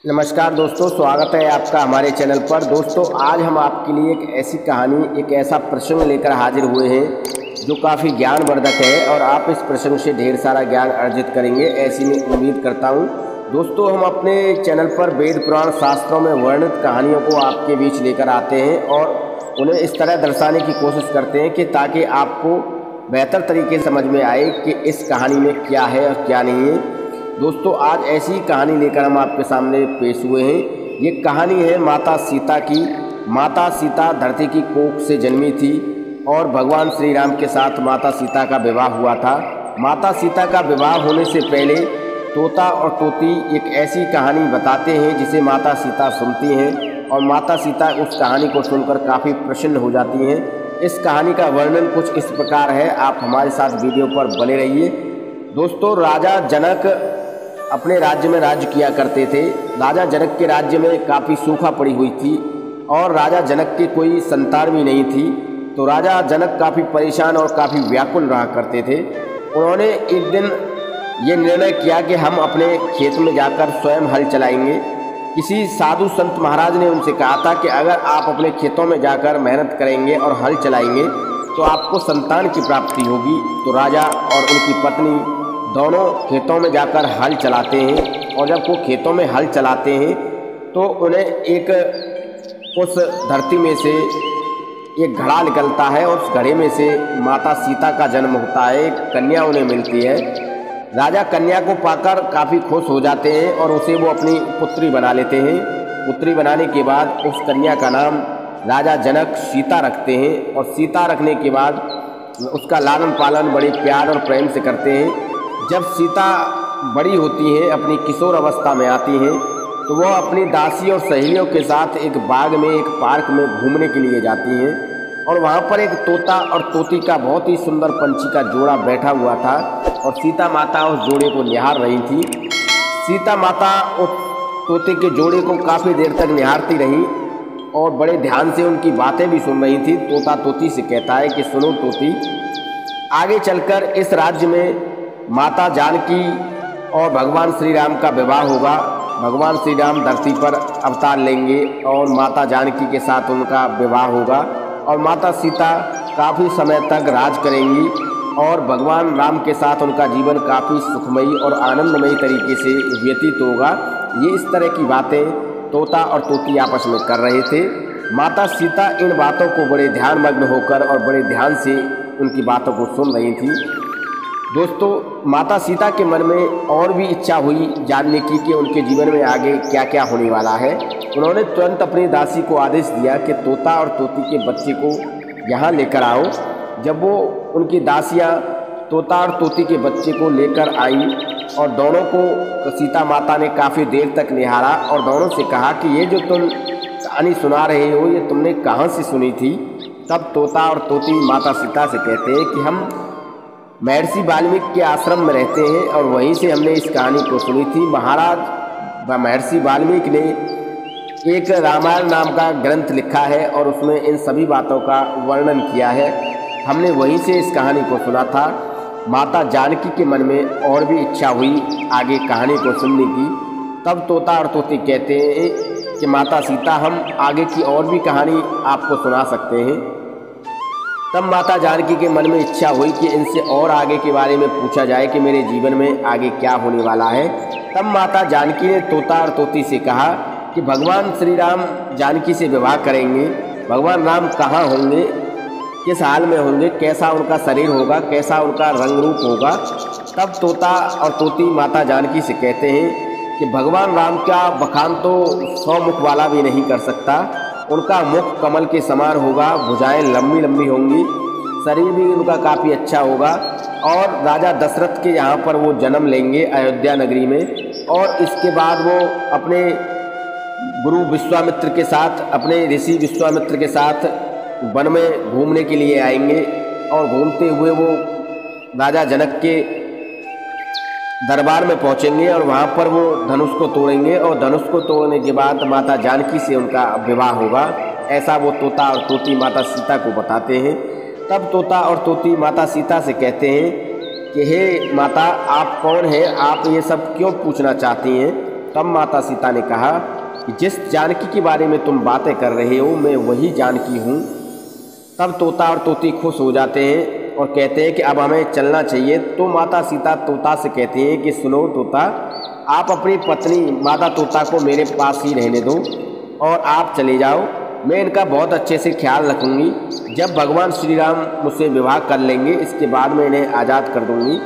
नमस्कार दोस्तों, स्वागत है आपका हमारे चैनल पर। दोस्तों, आज हम आपके लिए एक ऐसी कहानी, एक ऐसा प्रसंग लेकर हाजिर हुए हैं जो काफ़ी ज्ञानवर्धक है और आप इस प्रसंग से ढेर सारा ज्ञान अर्जित करेंगे, ऐसी मैं उम्मीद करता हूं। दोस्तों, हम अपने चैनल पर वेद पुराण शास्त्रों में वर्णित कहानियों को आपके बीच लेकर आते हैं और उन्हें इस तरह दर्शाने की कोशिश करते हैं कि ताकि आपको बेहतर तरीके से समझ में आए कि इस कहानी में क्या है और क्या नहीं है। दोस्तों, आज ऐसी कहानी लेकर हम आपके सामने पेश हुए हैं। ये कहानी है माता सीता की। माता सीता धरती की कोख से जन्मी थी और भगवान श्री राम के साथ माता सीता का विवाह हुआ था। माता सीता का विवाह होने से पहले तोता और तोती एक ऐसी कहानी बताते हैं जिसे माता सीता सुनती हैं और माता सीता उस कहानी को सुनकर काफ़ी प्रसन्न हो जाती हैं। इस कहानी का वर्णन कुछ इस प्रकार है, आप हमारे साथ वीडियो पर बने रहिए। दोस्तों, राजा जनक अपने राज्य में राज्य किया करते थे। राजा जनक के राज्य में काफ़ी सूखा पड़ी हुई थी और राजा जनक की कोई संतान भी नहीं थी। तो राजा जनक काफ़ी परेशान और काफ़ी व्याकुल रहा करते थे। उन्होंने एक दिन ये निर्णय किया कि हम अपने खेत में जाकर स्वयं हल चलाएंगे। किसी साधु संत महाराज ने उनसे कहा था कि अगर आप अपने खेतों में जाकर मेहनत करेंगे और हल चलाएंगे तो आपको संतान की प्राप्ति होगी। तो राजा और उनकी पत्नी दोनों खेतों में जाकर हल चलाते हैं और जब वो खेतों में हल चलाते हैं तो उन्हें एक उस धरती में से एक घड़ा निकलता है और उस घड़े में से माता सीता का जन्म होता है। एक कन्या उन्हें मिलती है। राजा कन्या को पाकर काफ़ी खुश हो जाते हैं और उसे वो अपनी पुत्री बना लेते हैं। पुत्री बनाने के बाद उस कन्या का नाम राजा जनक सीता रखते हैं और सीता रखने के बाद उसका लालन पालन बड़े प्यार और प्रेम से करते हैं। जब सीता बड़ी होती हैं, अपनी किशोर अवस्था में आती हैं, तो वह अपनी दासी और सहेलियों के साथ एक बाग में, एक पार्क में घूमने के लिए जाती हैं और वहाँ पर एक तोता और तोती का बहुत ही सुंदर पंछी का जोड़ा बैठा हुआ था और सीता माता उस जोड़े को निहार रही थी। सीता माता उस तोते के जोड़े को काफ़ी देर तक निहारती रही और बड़े ध्यान से उनकी बातें भी सुन रही थी। तोता तोती से कहता है कि सुनो तोती, आगे चलकर इस राज्य में माता जानकी और भगवान श्री राम का विवाह होगा। भगवान श्री राम धरती पर अवतार लेंगे और माता जानकी के साथ उनका विवाह होगा और माता सीता काफ़ी समय तक राज करेंगी और भगवान राम के साथ उनका जीवन काफ़ी सुखमयी और आनंदमयी तरीके से व्यतीत होगा। ये इस तरह की बातें तोता और तोती आपस में कर रहे थे। माता सीता इन बातों को बड़े ध्यानमग्न होकर और बड़े ध्यान से उनकी बातों को सुन रही थी। दोस्तों, माता सीता के मन में और भी इच्छा हुई जानने की कि उनके जीवन में आगे क्या क्या होने वाला है। उन्होंने तुरंत अपनी दासी को आदेश दिया कि तोता और तोती के बच्चे को यहाँ लेकर आओ। जब वो उनकी दासियाँ तोता और तोती के बच्चे को लेकर आई और दोनों को सीता माता ने काफ़ी देर तक निहारा और दोनों से कहा कि ये जो तुम कहानी सुना रहे हो, ये तुमने कहाँ से सुनी थी। तब तोता और तोती माता सीता से कहते हैं कि हम महर्षि वाल्मीकि के आश्रम में रहते हैं और वहीं से हमने इस कहानी को सुनी थी। महाराज महर्षि वाल्मीकि ने एक रामायण नाम का ग्रंथ लिखा है और उसमें इन सभी बातों का वर्णन किया है। हमने वहीं से इस कहानी को सुना था। माता जानकी के मन में और भी इच्छा हुई आगे कहानी को सुनने की। तब तोता और तोती कहते हैं कि माता सीता, हम आगे की और भी कहानी आपको सुना सकते हैं। तब माता जानकी के मन में इच्छा हुई कि इनसे और आगे के बारे में पूछा जाए कि मेरे जीवन में आगे क्या होने वाला है। तब माता जानकी ने तोता और तोती से कहा कि भगवान श्री राम जानकी से विवाह करेंगे। भगवान राम कहाँ होंगे, किस हाल में होंगे, कैसा उनका शरीर होगा, कैसा उनका रंग रूप होगा। तब तोता और तोती माता जानकी से कहते हैं कि भगवान राम का बखान तो 100 मुख वाला भी नहीं कर सकता। उनका मुख कमल के समान होगा, भुजाएं लंबी लंबी होंगी, शरीर भी उनका काफ़ी अच्छा होगा और राजा दशरथ के यहाँ पर वो जन्म लेंगे अयोध्या नगरी में। और इसके बाद वो अपने गुरु विश्वामित्र के साथ, अपने ऋषि विश्वामित्र के साथ वन में घूमने के लिए आएंगे और घूमते हुए वो राजा जनक के दरबार में पहुंचेंगे और वहां पर वो धनुष को तोड़ेंगे और धनुष को तोड़ने के बाद माता जानकी से उनका विवाह होगा। ऐसा वो तोता और तोती माता सीता को बताते हैं। तब तोता और तोती माता सीता से कहते हैं कि हे माता, आप कौन हैं, आप ये सब क्यों पूछना चाहती हैं। तब माता सीता ने कहा कि जिस जानकी के बारे में तुम बातें कर रहे हो मैं वही जानकी हूँ। तब तोता और तोती खुश हो जाते हैं और कहते हैं कि अब हमें चलना चाहिए। तो माता सीता तोता से कहती हैं कि सुनो तोता, आप अपनी पत्नी माता तोता को मेरे पास ही रहने दो और आप चले जाओ, मैं इनका बहुत अच्छे से ख्याल रखूँगी। जब भगवान श्री राम मुझसे विवाह कर लेंगे इसके बाद मैं इन्हें आज़ाद कर दूँगी।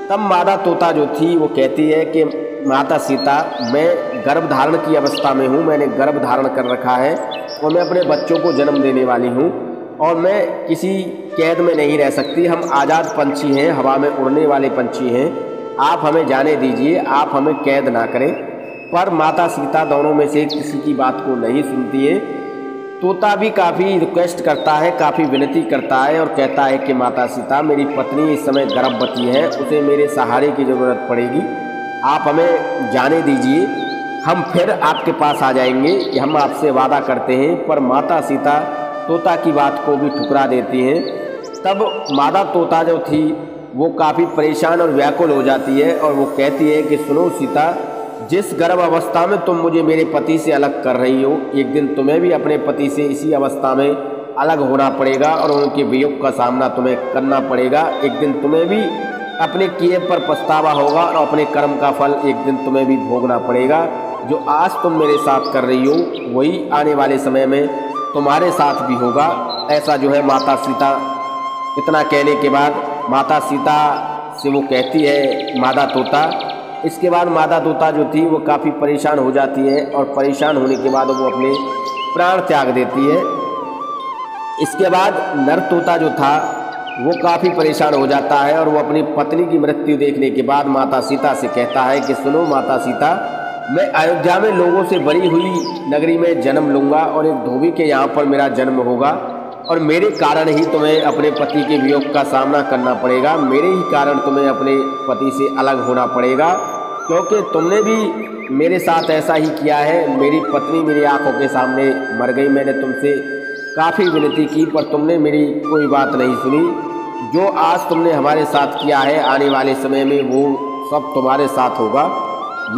तब माता तोता जो थी वो कहती है कि माता सीता, मैं गर्भ धारण की अवस्था में हूँ, मैंने गर्भ धारण कर रखा है और मैं अपने बच्चों को जन्म देने वाली हूँ और मैं किसी कैद में नहीं रह सकती। हम आज़ाद पंछी हैं, हवा में उड़ने वाले पंछी हैं, आप हमें जाने दीजिए, आप हमें कैद ना करें। पर माता सीता दोनों में से किसी की बात को नहीं सुनती है। तोता भी काफ़ी रिक्वेस्ट करता है, काफ़ी विनती करता है और कहता है कि माता सीता, मेरी पत्नी इस समय गर्भवती है, उसे मेरे सहारे की ज़रूरत पड़ेगी, आप हमें जाने दीजिए, हम फिर आपके पास आ जाएंगे, हम आपसे वादा करते हैं। पर माता सीता तोता की बात को भी ठुकरा देती हैं। तब मादा तोता जो थी वो काफ़ी परेशान और व्याकुल हो जाती है और वो कहती है कि सुनो सीता, जिस गर्भ अवस्था में तुम मुझे मेरे पति से अलग कर रही हो, एक दिन तुम्हें भी अपने पति से इसी अवस्था में अलग होना पड़ेगा और उनके वियोग का सामना तुम्हें करना पड़ेगा। एक दिन तुम्हें भी अपने किए पर पछतावा होगा और अपने कर्म का फल एक दिन तुम्हें भी भोगना पड़ेगा। जो आज तुम मेरे साथ कर रही हो वही आने वाले समय में तुम्हारे साथ भी होगा। ऐसा जो है माता सीता, इतना कहने के बाद माता सीता से वो कहती है मादा तोता। इसके बाद मादा तोता जो थी वो काफ़ी परेशान हो जाती है और परेशान होने के बाद वो अपने प्राण त्याग देती है। इसके बाद नर तोता जो था वो काफ़ी परेशान हो जाता है और वो अपनी पत्नी की मृत्यु देखने के बाद माता सीता से कहता है कि सुनो माता सीता, मैं अयोध्या में लोगों से बड़ी हुई नगरी में जन्म लूँगा और एक धोबी के यहाँ पर मेरा जन्म होगा और मेरे कारण ही तुम्हें अपने पति के वियोग का सामना करना पड़ेगा, मेरे ही कारण तुम्हें अपने पति से अलग होना पड़ेगा, क्योंकि तुमने भी मेरे साथ ऐसा ही किया है। मेरी पत्नी मेरी आंखों के सामने मर गई, मैंने तुमसे काफ़ी विनती की पर तुमने मेरी कोई बात नहीं सुनी। जो आज तुमने हमारे साथ किया है आने वाले समय में वो सब तुम्हारे साथ होगा,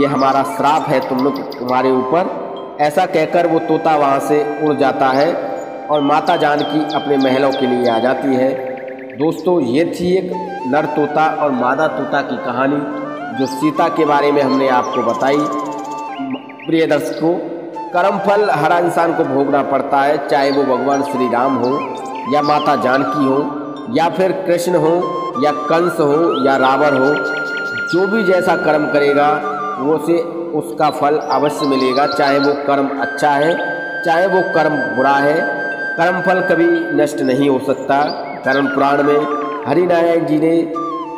ये हमारा श्राप है तुम्हारे ऊपर। ऐसा कहकर वो तोता वहाँ से उड़ जाता है और माता जानकी अपने महलों के लिए आ जाती है। दोस्तों, ये थी एक नर तोता और मादा तोता की कहानी जो सीता के बारे में हमने आपको बताई। प्रिय दर्शकों, कर्मफल हर इंसान को भोगना पड़ता है, चाहे वो भगवान श्री राम हो या माता जानकी हो या फिर कृष्ण हो या कंस हो या रावण हो। जो भी जैसा कर्म करेगा वो से उसका फल अवश्य मिलेगा, चाहे वो कर्म अच्छा है चाहे वो कर्म बुरा है। कर्मफल कभी नष्ट नहीं हो सकता। धर्म पुराण में हरिनारायण जी ने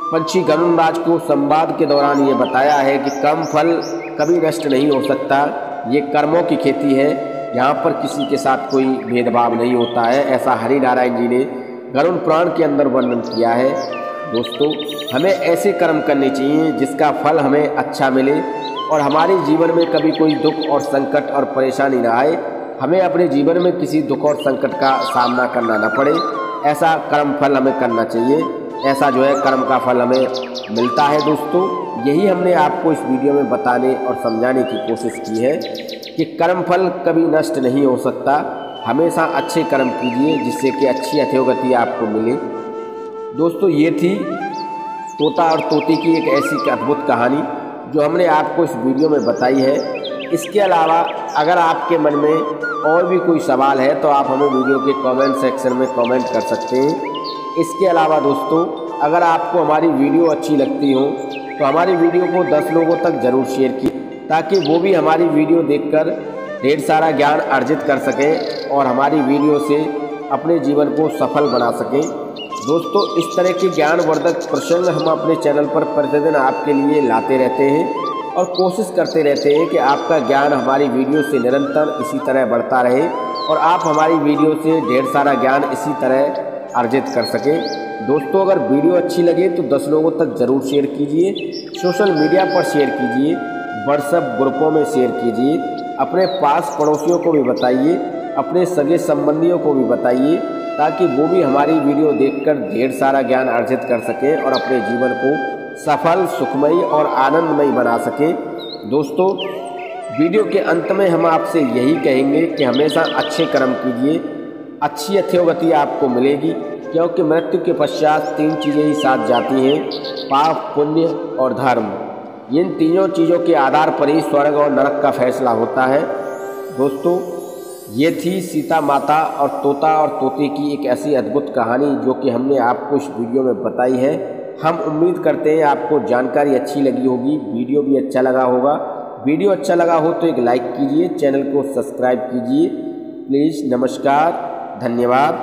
पंछी गरुड़राज को संवाद के दौरान ये बताया है कि कर्मफल कभी नष्ट नहीं हो सकता, ये कर्मों की खेती है, यहाँ पर किसी के साथ कोई भेदभाव नहीं होता है। ऐसा हरिनारायण जी ने गरुड़ पुराण के अंदर वर्णन किया है। दोस्तों, हमें ऐसे कर्म करने चाहिए जिसका फल हमें अच्छा मिले और हमारे जीवन में कभी कोई दुख और संकट और परेशानी ना आए, हमें अपने जीवन में किसी दुख और संकट का सामना करना न पड़े। ऐसा कर्म फल हमें करना चाहिए, ऐसा जो है कर्म का फल हमें मिलता है। दोस्तों, यही हमने आपको इस वीडियो में बताने और समझाने की कोशिश की है कि कर्म फल कभी नष्ट नहीं हो सकता। हमेशा अच्छे कर्म कीजिए जिससे कि अच्छी अधोगति आपको मिले। दोस्तों, ये थी तोता और तोती की एक ऐसी अद्भुत कहानी जो हमने आपको इस वीडियो में बताई है। इसके अलावा अगर आपके मन में और भी कोई सवाल है तो आप हमें वीडियो के कमेंट सेक्शन में कमेंट कर सकते हैं। इसके अलावा दोस्तों, अगर आपको हमारी वीडियो अच्छी लगती हो तो हमारी वीडियो को 10 लोगों तक ज़रूर शेयर कीजिए ताकि वो भी हमारी वीडियो देखकर ढेर सारा ज्ञान अर्जित कर सकें और हमारी वीडियो से अपने जीवन को सफल बना सकें। दोस्तों, इस तरह के ज्ञानवर्धक प्रसंग हम अपने चैनल पर प्रतिदिन आपके लिए लाते रहते हैं और कोशिश करते रहते हैं कि आपका ज्ञान हमारी वीडियो से निरंतर इसी तरह बढ़ता रहे और आप हमारी वीडियो से ढेर सारा ज्ञान इसी तरह अर्जित कर सकें। दोस्तों, अगर वीडियो अच्छी लगे तो 10 लोगों तक ज़रूर शेयर कीजिए, सोशल मीडिया पर शेयर कीजिए, व्हाट्सएप ग्रुपों में शेयर कीजिए, अपने पास पड़ोसियों को भी बताइए, अपने सगे संबंधियों को भी बताइए ताकि वो भी हमारी वीडियो देखकर ढेर सारा ज्ञान अर्जित कर सकें और अपने जीवन को सफल, सुखमयी और आनंदमयी बना सकें। दोस्तों, वीडियो के अंत में हम आपसे यही कहेंगे कि हमेशा अच्छे कर्म कीजिए, अच्छी अधोगति आपको मिलेगी, क्योंकि मृत्यु के पश्चात 3 चीज़ें ही साथ जाती हैं, पाप, पुण्य और धर्म। इन तीनों चीज़ों के आधार पर ही स्वर्ग और नरक का फैसला होता है। दोस्तों, ये थी सीता माता और तोता और तोते की एक ऐसी अद्भुत कहानी जो कि हमने आपको इस वीडियो में बताई है। हम उम्मीद करते हैं आपको जानकारी अच्छी लगी होगी, वीडियो भी अच्छा लगा होगा। वीडियो अच्छा लगा हो तो एक लाइक कीजिए, चैनल को सब्सक्राइब कीजिए प्लीज़। नमस्कार, धन्यवाद।